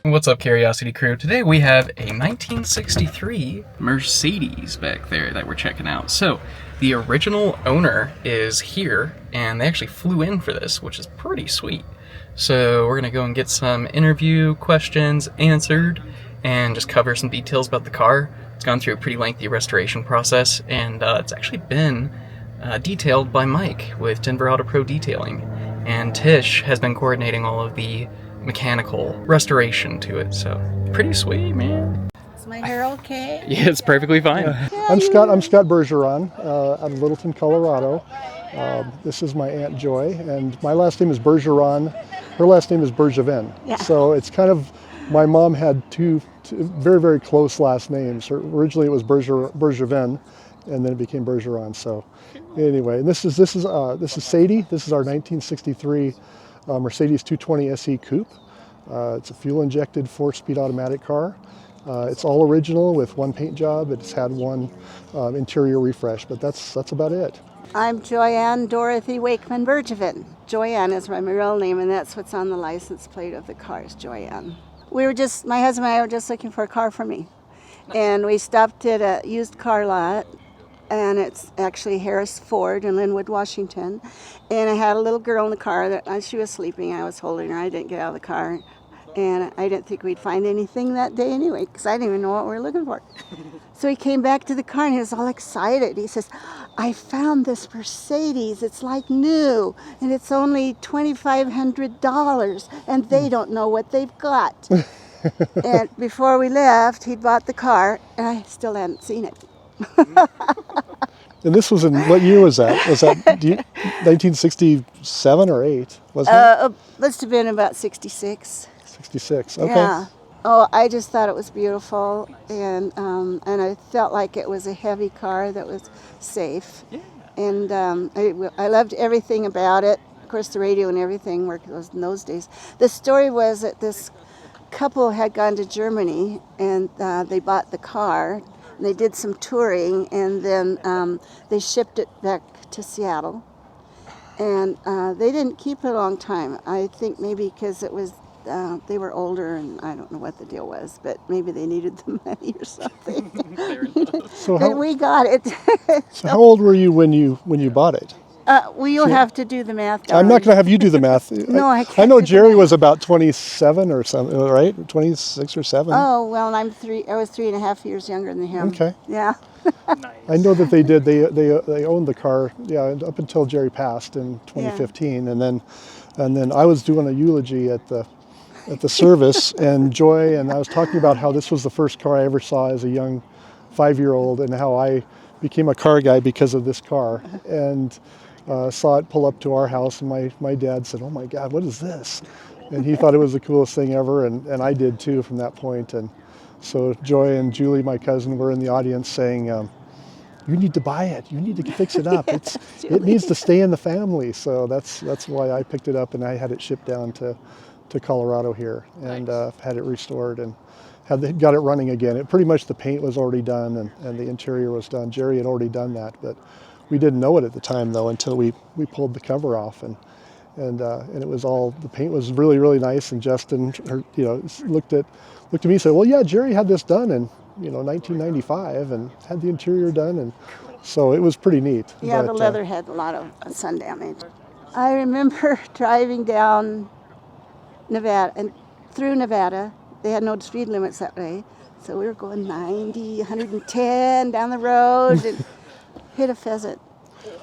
What's up, Curiosity Crew? Today we have a 1963 Mercedes back there that we're checking out. So, the original owner is here, and they actually flew in for this, which is pretty sweet. So we're going to go and get some interview questions answered, and just cover some details about the car. It's gone through a pretty lengthy restoration process, and it's actually been detailed by Mike with Denver Auto Pro Detailing. And Tish has been coordinating all of the mechanical restoration to it, so pretty sweet, man. Is my hair okay? Yeah, it's perfectly fine. I'm Scott Bergeron out of Littleton, Colorado. This is my Aunt Joy, and my last name is Bergeron. Her last name is Bergevin. Yeah. So it's kind of, my mom had two very, very close last names. Originally it was Bergevin, and then it became Bergeron. So anyway, and this is Sadie. This is our 1963 Mercedes 220 SE Coupe. It's a fuel-injected 4-speed automatic car. It's all original with one paint job. It's had one interior refresh, but that's about it. I'm Joanne Dorothy Wakeman Bergevin. Joanne is my real name, and that's what's on the license plate of the car is Joanne. My husband and I were just looking for a car for me, and we stopped at a used car lot, and it's actually Harris Ford in Linwood, Washington. And I had a little girl in the car that she was sleeping. I was holding her. I didn't get out of the car. And I didn't think we'd find anything that day anyway, because I didn't even know what we were looking for. So he came back to the car and he was all excited. He says, I found this Mercedes. It's like new, and it's only $2,500, and they don't know what they've got. And before we left, he'd bought the car, and I still hadn't seen it. And this was in, what year was that? Was that 1967 or 8? Wasn't it? Must have been about 66. 66. Okay. Yeah. Oh, I just thought it was beautiful, and I felt like it was a heavy car that was safe. Yeah. And I loved everything about it. Of course, the radio and everything worked in those days. The story was that this couple had gone to Germany, and they bought the car. And they did some touring, and then they shipped it back to Seattle. And they didn't keep it a long time. I think maybe because it was they were older, and I don't know what the deal was, but maybe they needed the money or something. And we got it. So how old were you when you bought it? Well, you'll have to do the math. I'm not going to have you do the math. No, I can't. I know Jerry was about 27 or something, right? 26 or 7. Oh, well, I was 3.5 years younger than him. Okay. Yeah. Nice. I know that they did. They owned the car, up until Jerry passed in 2015, and then I was doing a eulogy at the service, and Joy and I was talking about how this was the first car I ever saw as a young 5-year-old, and how I became a car guy because of this car, and saw it pull up to our house, and my dad said, "Oh my God, what is this?" And he thought it was the coolest thing ever, and I did too from that point. And so Joy and Julie, my cousin, were in the audience saying, "You need to buy it. You need to fix it up. It needs to stay in the family." So that's why I picked it up, and I had it shipped down to Colorado here, and had it restored and got it running again. Pretty much the paint was already done, and the interior was done. Jerry had already done that, but we didn't know it at the time though until we pulled the cover off, and it was all, the paint was really, really nice. And Justin, looked at me and said, "Well, yeah, Jerry had this done in 1995 and had the interior done," and so it was pretty neat. Yeah, the leather had a lot of sun damage. I remember driving down Nevada and through Nevada. They had no speed limits that way, so we were going 90, 110 down the road and hit a pheasant,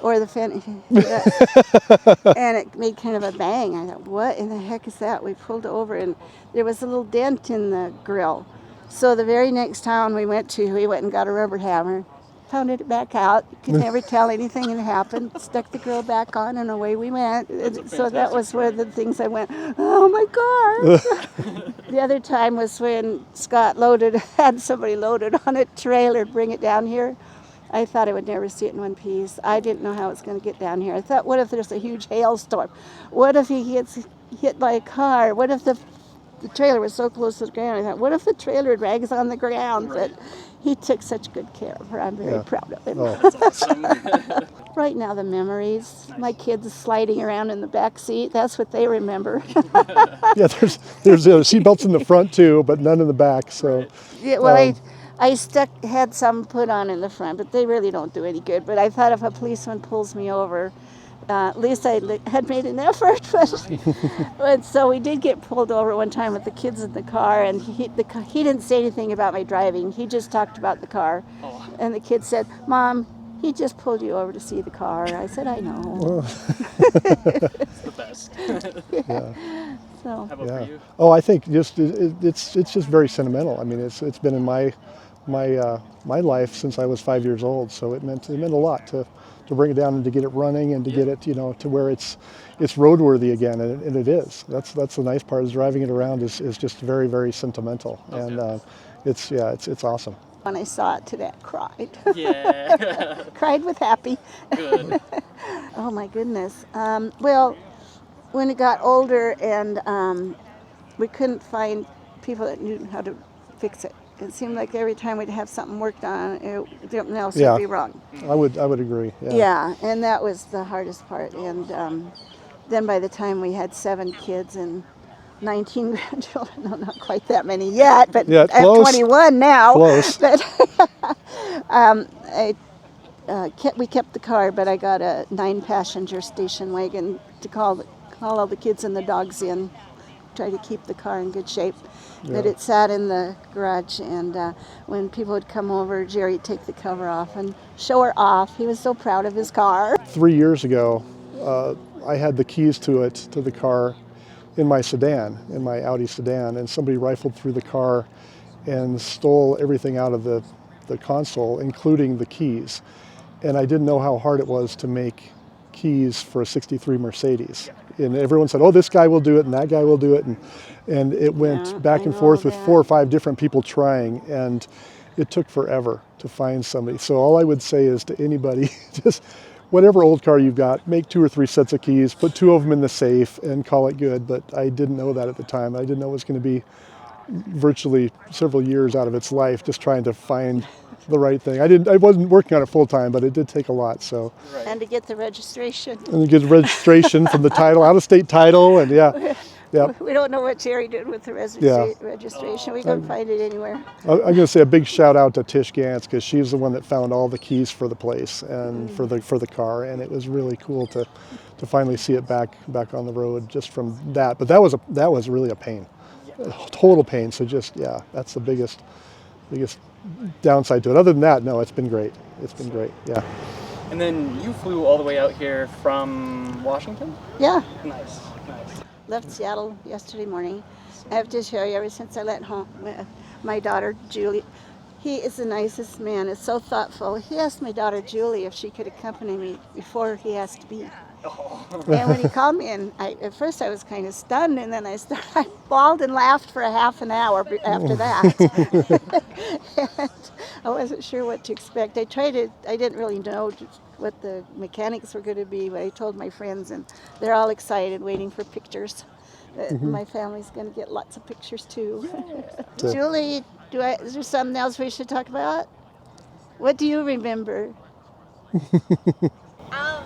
or the fence, and it made kind of a bang. I thought, what in the heck is that? We pulled over, and there was a little dent in the grill. So the very next town we went to, we went and got a rubber hammer, pounded it back out. You could never tell anything had happened. Stuck the grill back on, and away we went. So that was one of the things I went, oh my God. The other time was when Scott had somebody loaded on a trailer to bring it down here. I thought I would never see it in one piece. I didn't know how it was going to get down here. I thought, what if there's a huge hailstorm? What if he gets hit by a car? What if the trailer was so close to the ground? I thought, what if the trailer drags on the ground? But He took such good care of her. I'm very proud of him. Oh, That's awesome. Right now, the memories. My kids sliding around in the back seat. That's what they remember. yeah. There's seat belts in the front too, but none in the back. So Yeah, well, I had some put on in the front, but they really don't do any good. But I thought if a policeman pulls me over, at least I had made an effort. But so we did get pulled over one time with the kids in the car, and he didn't say anything about my driving. He just talked about the car. Oh. And the kid said, "Mom, he just pulled you over to see the car." I said, "I know." It's the best. yeah. So How about for you? Oh, I think just it's just very sentimental. I mean, it's been in my life since I was 5 years old. So it meant a lot to bring it down and to get it running and to get it, to where it's roadworthy again, and it is. That's the nice part, is driving it around is just very, very sentimental, and it's awesome. when I saw it today, I cried. Yeah. Cried with happy. Good. Oh my goodness. Well, when it got older and we couldn't find people that knew how to fix it. It seemed like every time we'd have something worked on, something else would be wrong. I would agree. Yeah. Yeah, and that was the hardest part. And then by the time we had 7 kids and 19 grandchildren, no, not quite that many yet, but Yeah, I have close. 21 now. Close. But we kept the car, but I got a 9-passenger station wagon to call all the kids and the dogs in, try to keep the car in good shape. Yeah. But it sat in the garage, and when people would come over, Jerry would take the cover off and show her off. He was so proud of his car. 3 years ago, I had the keys to the car in my sedan, in my Audi sedan, and somebody rifled through the car and stole everything out of the console, including the keys. And I didn't know how hard it was to make keys for a 63 Mercedes. And everyone said, oh, this guy will do it and that guy will do it. And it went back and forth with 4 or 5 different people trying, and it took forever to find somebody. So all I would say is to anybody, just whatever old car you've got, make 2 or 3 sets of keys, put 2 of them in the safe and call it good. But I didn't know that at the time. I didn't know it was going to be virtually several years out of its life just trying to find the right thing. I wasn't working on it full time, but it did take a lot. So Right. And to get the registration. and to get registration from the title, out of state title, and yeah. We don't know what Jerry did with the registration. We couldn't find it anywhere. I'm going to say a big shout out to Tish Gantz, because she's the one that found all the keys for the place and for the car, and it was really cool to finally see it back on the road just from that. But that was really a pain, a total pain. So just that's the biggest downside to it. Other than that, no, it's been great. It's been great. Yeah. And then you flew all the way out here from Washington? Yeah. Nice. Left Seattle yesterday morning. I have to show you, ever since I let home my daughter Julie, he is the nicest man. Is so thoughtful. He asked my daughter Julie if she could accompany me before he asked me. Oh. And when he called me, and at first I was kind of stunned, and then I bawled and laughed for a half an hour after that. And I wasn't sure what to expect. I didn't really know what the mechanics were going to be, but I told my friends, and they're all excited, waiting for pictures. My family's going to get lots of pictures too. Julie, is there something else we should talk about? What do you remember?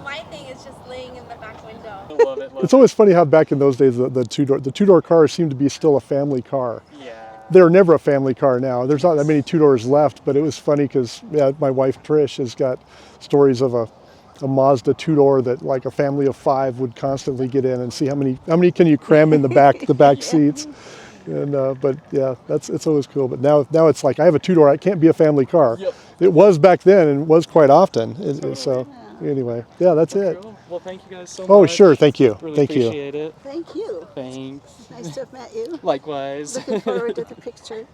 My thing is just laying in the back window. I love it. It's always funny how back in those days the two-door cars seemed to be still a family car. Yeah. They're never a family car now. There's not that many 2-doors left, but it was funny because my wife Trish has got stories of a Mazda 2-door that like a family of 5 would constantly get in and see how many can you cram in the back seats. And but yeah, it's always cool. But now it's like I have a 2-door. It can't be a family car. Yep. It was back then and was quite often. So anyway, yeah, that's it. Cool. Well, thank you guys so much. Oh, sure. Thank you. Really Thank you. appreciate it. Thank you. Thanks. Nice to have met you. Likewise. Looking forward to the picture.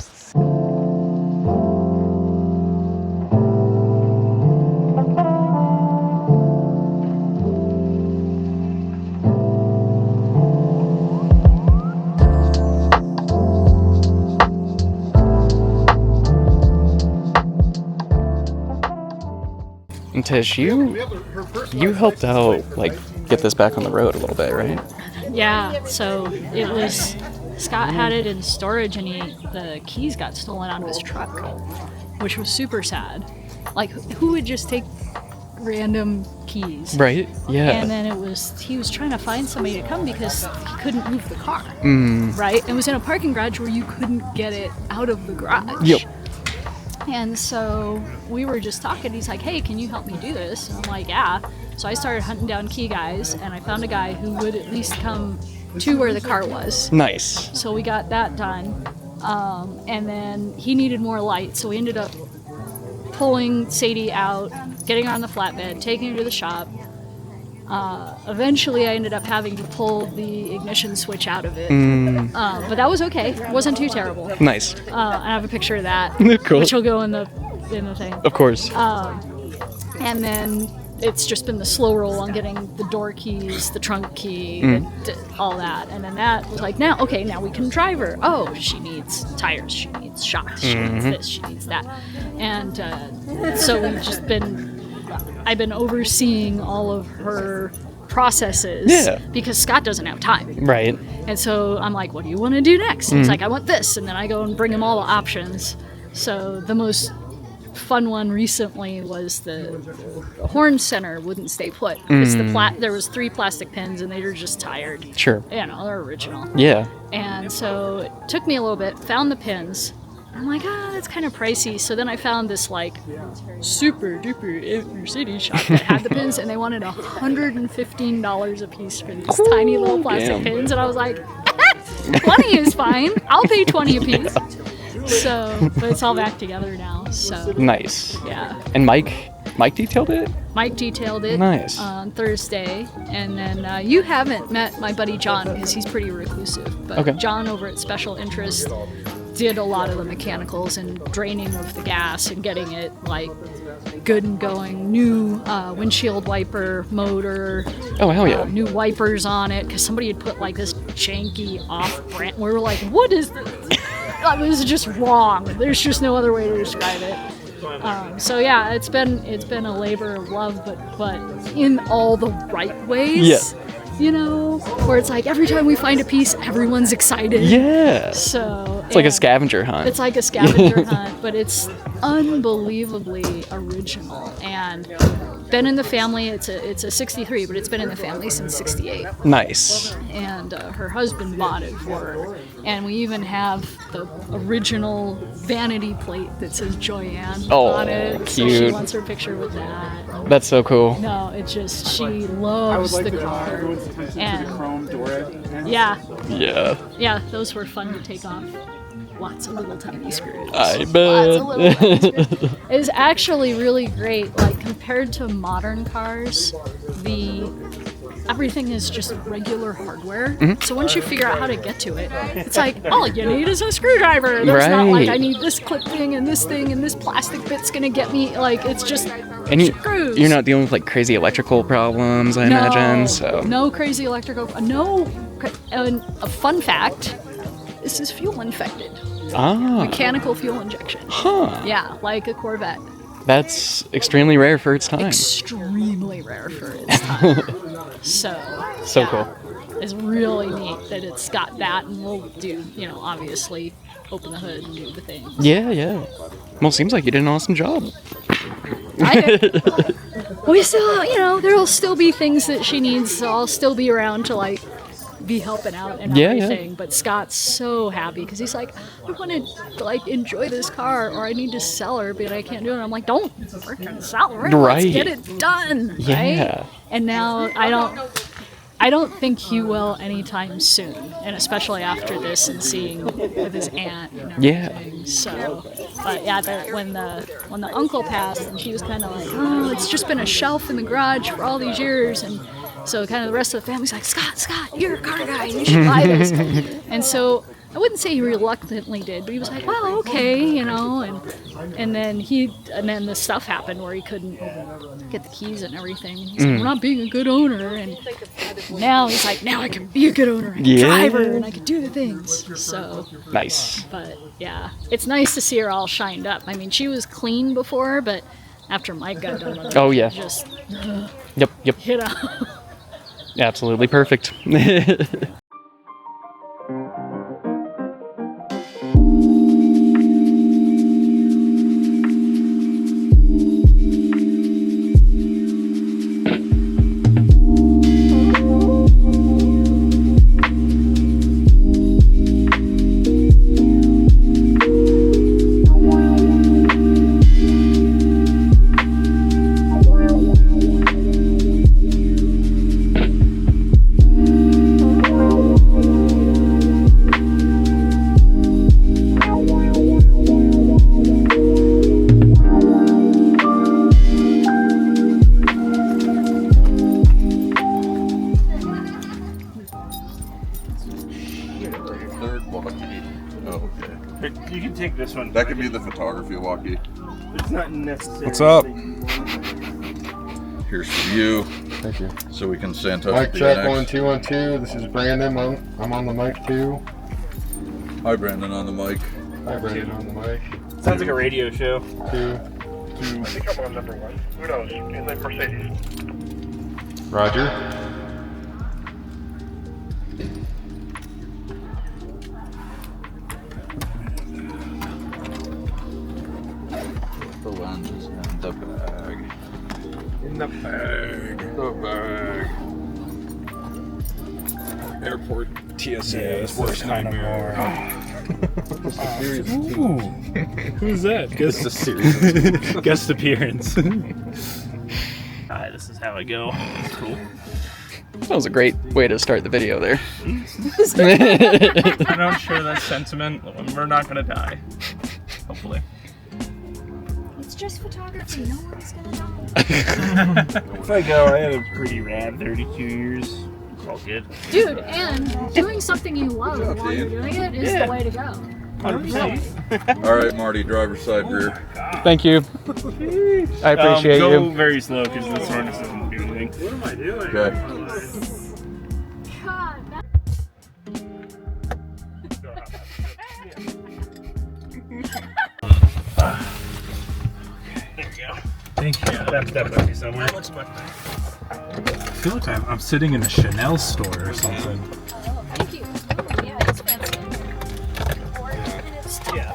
And Tish, you helped out, like, get this back on the road a little bit, right? Yeah, so it was, Scott had it in storage and the keys got stolen out of his truck. which was super sad. Like, who would just take random keys? Right. Yeah. And then he was trying to find somebody to come because he couldn't move the car. Right? It was in a parking garage where you couldn't get it out of the garage. Yep. And so we were just talking. He's like, hey, can you help me do this? And I'm like, yeah. So I started hunting down key guys, and I found a guy who would at least come to where the car was. Nice. So we got that done. And then he needed more light, so we ended up pulling Sadie out, getting her on the flatbed, taking her to the shop. Eventually, I ended up having to pull the ignition switch out of it. But that was okay. It wasn't too terrible. Nice. I have a picture of that, Cool. which will go in the thing. Of course. And then it's just been the slow roll on getting the door keys, the trunk key, all that. And then that was like, now we can drive her. Oh, she needs tires, she needs shocks, she needs this, she needs that. And so I've been overseeing all of her processes because Scott doesn't have time. Right. And so I'm like, what do you want to do next? And he's like, I want this. And then I go and bring him all the options. So the most fun one recently was the horn center wouldn't stay put. It's there was 3 plastic pins and they were just tired. Sure. You know, they're original. Yeah. And so it took me a little bit, found the pins. I'm like, that's kind of pricey. So then I found this like super duper inner city shop that had the pins, and they wanted $115 a piece for these tiny little plastic pins. And I was like, 20 is fine. I'll pay 20 a piece. So, but it's all back together now. So Nice. yeah. And Mike detailed it? Mike detailed it Nice. on Thursday. And then you haven't met my buddy John because he's pretty reclusive. But Okay. John over at Special Interest did a lot of the mechanicals and draining of the gas and getting it like good and going. New windshield wiper motor. Oh, hell yeah. New wipers on it because somebody had put like this janky off-brand. We were like, what is this? It was just wrong. There's just no other way to describe it. So yeah, it's been a labor of love, but in all the right ways. Yeah. You know, where it's like every time we find a piece, everyone's excited. Yeah. So It's like a scavenger hunt. It's like a scavenger hunt, but it's unbelievably original and been in the family. It's a 63, but it's been in the family since 68. Nice. And her husband bought it for her. And we even have the original vanity plate that says Joyanne on it. So she cute. wants her picture with that. That's so cool. No, it's just, she loves the car. And yeah, those were fun to take off. Lots of little tiny screws. I bet. Lots of little tiny screws. It's actually really great. Like compared to modern cars, everything is just regular hardware. So once you figure out how to get to it, it's like all you need is a screwdriver. There's not like I need this clip thing and this plastic bit's gonna get me. Like it's just screws. You're not dealing with like crazy electrical problems, I imagine. So no crazy electrical. No. And a fun fact: this is fuel infected. Mechanical fuel injection. Huh. Yeah, like a Corvette. That's extremely rare for its time. Extremely rare for its time. So cool. It's really neat that it's got that, and we'll do, obviously open the hood and do the thing. Yeah. Well, seems like you did an awesome job. I did. We still, there'll still be things that she needs, so I'll still be around to like be helping out and everything. But Scott's so happy because he's like, I want to like enjoy this car, or I need to sell her, but I can't do it. And I'm like, don't freaking sell her. Right. Let's get it done. Yeah. Right? And now I don't think he will anytime soon, and especially after this and seeing with his aunt and everything. So, but yeah, when the uncle passed, and she was kind of like, oh, it's just been a shelf in the garage for all these years, and so kind of the rest of the family's like, Scott, you're a car guy, you should buy this. And so I wouldn't say he reluctantly did, but he was like, well, okay, and then the stuff happened where he couldn't get the keys and everything. He's like, I'm not being a good owner, and now he's like, now I can be a good owner, I can drive her, and I can do the things. So nice. But yeah, it's nice to see her all shined up. I mean, she was clean before, but after Mike got done with her, just yep. Absolutely perfect. Oh, okay. You can take this one. That could be the photography walkie. It's not necessary. What's up? Here's for you. Thank you. So we can stay in touch Mic with check, the 1 2 1 2. This is Brandon. I'm on the mic too. Hi, Brandon on the mic. Hi, Brandon on the mic. Sounds like a radio show. 2 2. I think I'm on number 1. Who knows? In the Mercedes. Roger. The lens is in the bag. In the bag. The bag. Airport TSA is worst nightmare. Who's that? This is a series. Guest appearance. Hi, this is how I go. It's cool. That was a great way to start the video there. I don't share that sentiment. We're not gonna die. Hopefully. It's just photography. No one's gonna die. If I go, I had a pretty rad 32 years. It's all good. Dude, and doing something you love while you're doing it is the way to go. 100%. All right, Marty, driver's side rear. Thank you. I appreciate go you. very slow because this harness doesn't do anything. What am I doing? Okay. God, Thank you. That might be somewhere. That looks much better. I feel like I'm sitting in a Chanel store or something. thank you. Ooh, yeah, it's fancy. Yeah.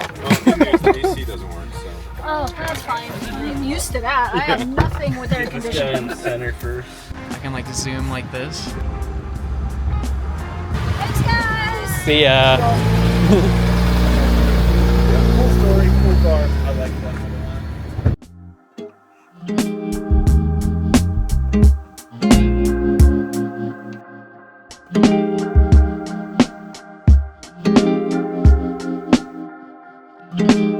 The AC doesn't work, so. Oh, that's fine. I'm used to that. I have nothing with air Get this guy in conditioning. the center first. I can like zoom like this. Thanks, guys. See ya. Cool story, cool car. I like that. Thank you.